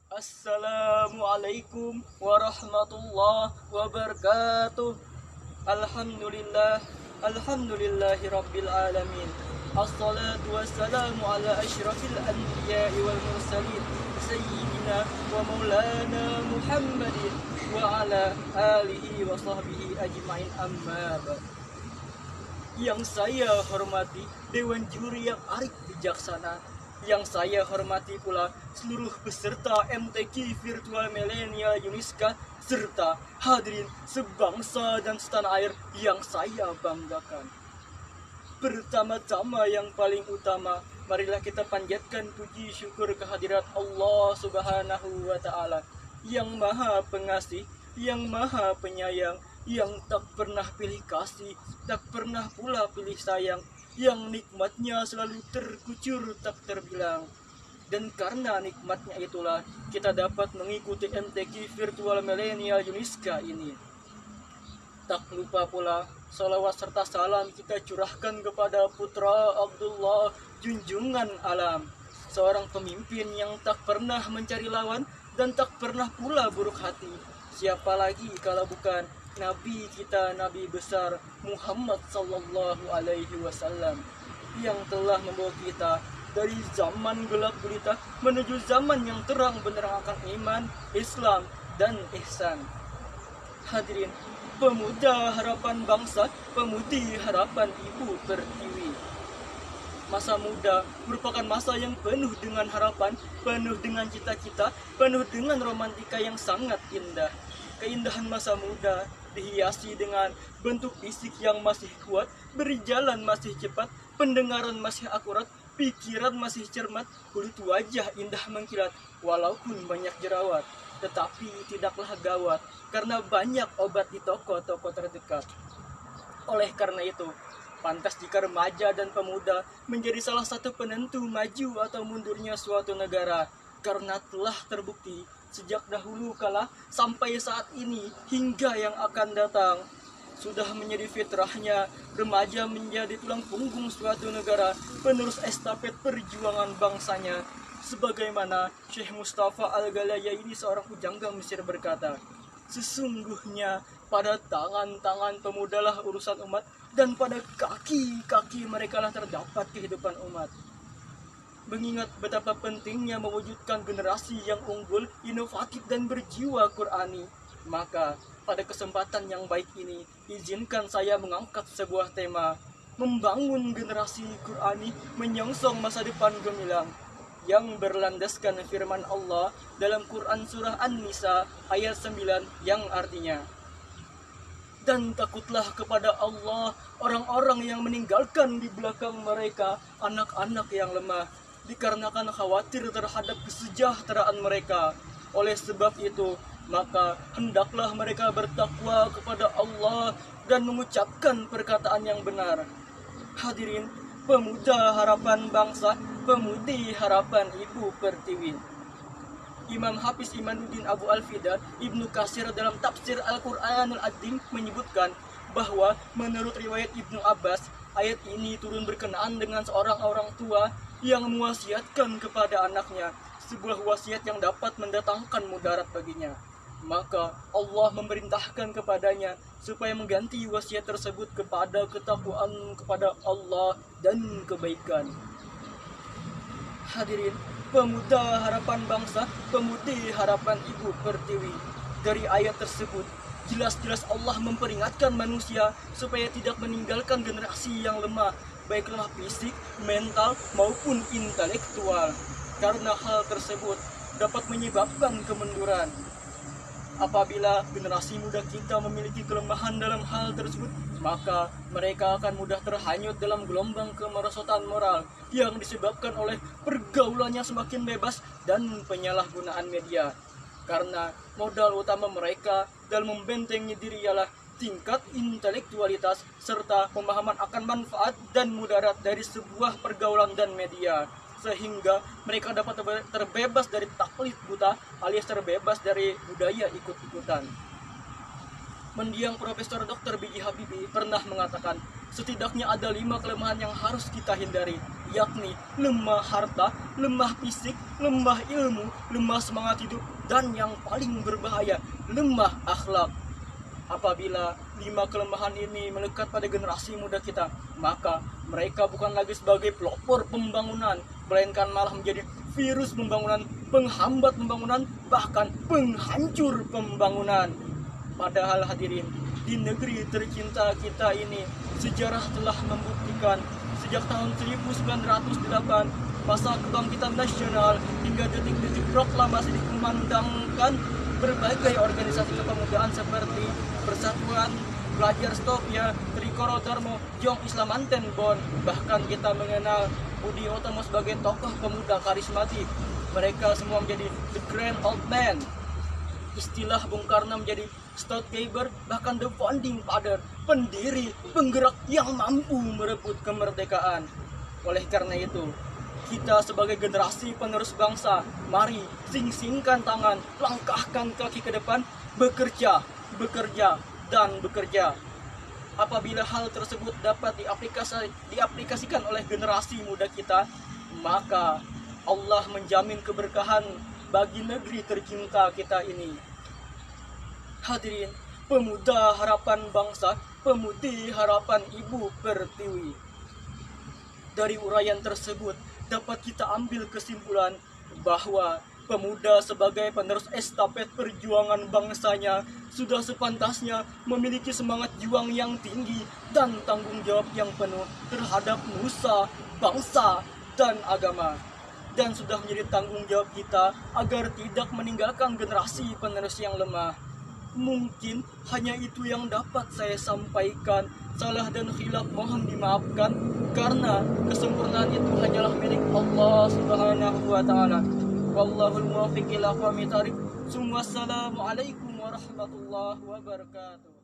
Assalamualaikum warahmatullahi wabarakatuh. Alhamdulillah, alhamdulillahi rabbil alamin. Assalatu wassalamu ala asyrafil anbiya'i wal mursalin sayyidina wa maulana Muhammadin wa ala alihi wa sahbihi ajma'in, amma ba'd. Yang saya hormati Dewan Juri yang arif bijaksana, yang saya hormati pula seluruh peserta MTQ Virtual Millennial Uniska, serta hadirin sebangsa dan setanah air yang saya banggakan. Pertama-tama yang paling utama, marilah kita panjatkan puji syukur kehadirat Allah Subhanahu wa Ta'ala, yang Maha Pengasih, yang Maha Penyayang, yang tak pernah pilih kasih, tak pernah pula pilih sayang, yang nikmatnya selalu terkucur tak terbilang. Dan karena nikmatnya itulah kita dapat mengikuti MTQ Virtual Millennial Uniska ini. Tak lupa pula salawat serta salam kita curahkan kepada putra Abdullah junjungan alam, seorang pemimpin yang tak pernah mencari lawan dan tak pernah pula buruk hati. Siapa lagi kalau bukan Nabi kita, Nabi besar Muhammad sallallahu alaihi wasallam, yang telah membawa kita dari zaman gelap gulita menuju zaman yang terang benderang akan iman, Islam, dan ihsan. Hadirin, pemuda harapan bangsa, pemudi harapan Ibu Pertiwi. Masa muda merupakan masa yang penuh dengan harapan, penuh dengan cita-cita, penuh dengan romantika yang sangat indah. Keindahan masa muda dihiasi dengan bentuk fisik yang masih kuat, berjalan masih cepat, pendengaran masih akurat, pikiran masih cermat, kulit wajah indah mengkilat, walaupun banyak jerawat, tetapi tidaklah gawat, karena banyak obat di toko-toko terdekat. Oleh karena itu, pantas jika remaja dan pemuda menjadi salah satu penentu maju atau mundurnya suatu negara, karena telah terbukti sejak dahulu kala sampai saat ini hingga yang akan datang, sudah menjadi fitrahnya remaja menjadi tulang punggung suatu negara, penerus estafet perjuangan bangsanya. Sebagaimana Syekh Mustafa Al-Galayaini, seorang pujangga Mesir, berkata, sesungguhnya pada tangan-tangan pemudalah urusan umat, dan pada kaki-kaki merekalah terdapat kehidupan umat. Mengingat betapa pentingnya mewujudkan generasi yang unggul, inovatif, dan berjiwa Qur'ani, maka pada kesempatan yang baik ini, izinkan saya mengangkat sebuah tema, membangun generasi Qur'ani menyongsong masa depan gemilang, yang berlandaskan firman Allah dalam Quran Surah An-Nisa ayat 9 yang artinya, dan takutlah kepada Allah orang-orang yang meninggalkan di belakang mereka anak-anak yang lemah, dikarenakan khawatir terhadap kesejahteraan mereka. Oleh sebab itu, maka hendaklah mereka bertakwa kepada Allah dan mengucapkan perkataan yang benar. Hadirin, pemuda harapan bangsa, pemudi harapan Ibu Pertiwi. Imam Hafiz Imanuddin Abu Al-Fida Ibnu Katsir dalam tafsir Al-Quranul Adzim menyebutkan bahwa menurut riwayat Ibnu Abbas, ayat ini turun berkenaan dengan seorang orang tua yang mewasiatkan kepada anaknya sebuah wasiat yang dapat mendatangkan mudarat baginya. Maka Allah memerintahkan kepadanya supaya mengganti wasiat tersebut kepada ketakwaan kepada Allah dan kebaikan. Hadirin, pemuda harapan bangsa, pemudi harapan Ibu Pertiwi. Dari ayat tersebut, jelas-jelas Allah memperingatkan manusia supaya tidak meninggalkan generasi yang lemah, baik lemah fisik, mental, maupun intelektual. Karena hal tersebut dapat menyebabkan kemunduran. Apabila generasi muda kita memiliki kelemahan dalam hal tersebut, maka mereka akan mudah terhanyut dalam gelombang kemerosotan moral yang disebabkan oleh pergaulannya semakin bebas dan penyalahgunaan media. Karena modal utama mereka dalam membentengi diri ialah tingkat intelektualitas serta pemahaman akan manfaat dan mudarat dari sebuah pergaulan dan media, sehingga mereka dapat terbebas dari taklid buta alias terbebas dari budaya ikut-ikutan. Mendiang Profesor Dr. B.J. Habibie pernah mengatakan, setidaknya ada 5 kelemahan yang harus kita hindari, yakni lemah harta, lemah fisik, lemah ilmu, lemah semangat hidup, dan yang paling berbahaya, lemah akhlak. Apabila 5 kelemahan ini melekat pada generasi muda kita, maka mereka bukan lagi sebagai pelopor pembangunan, melainkan malah menjadi virus pembangunan, penghambat pembangunan, bahkan penghancur pembangunan. Padahal hadirin, di negeri tercinta kita ini, sejarah telah membuktikan sejak tahun 1908, masa kebangkitan nasional hingga detik-detik proklamasi dikumandangkan, berbagai organisasi kepemudaan seperti Persatuan Pelajar Stopia, Trikoro Darmo, Jong Islam Anten Bon, bahkan kita mengenal Budi Utomo sebagai tokoh pemuda karismatik. Mereka semua menjadi the grand old man. Istilah Bung Karno menjadi Stoutgeber, bahkan the founding father, pendiri, penggerak yang mampu merebut kemerdekaan. Oleh karena itu, kita sebagai generasi penerus bangsa, mari sing-singkan tangan, langkahkan kaki ke depan, bekerja, dan bekerja. Apabila hal tersebut dapat diaplikasikan oleh generasi muda kita, maka Allah menjamin keberkahan bagi negeri tercinta kita ini. Hadirin, pemuda harapan bangsa, pemudi harapan Ibu Pertiwi. Dari uraian tersebut dapat kita ambil kesimpulan bahwa pemuda sebagai penerus estafet perjuangan bangsanya sudah sepantasnya memiliki semangat juang yang tinggi dan tanggung jawab yang penuh terhadap nusa, bangsa, dan agama. Dan sudah menjadi tanggung jawab kita agar tidak meninggalkan generasi penerus yang lemah. Mungkin hanya itu yang dapat saya sampaikan. Salah dan khilaf mohon dimaafkan, karena kesempurnaan itu hanyalah milik Allah Subhanahu wa Ta'ala. Wallahul muwaffiq ila aqwamit thariq. Wassalamualaikum warahmatullahi wabarakatuh.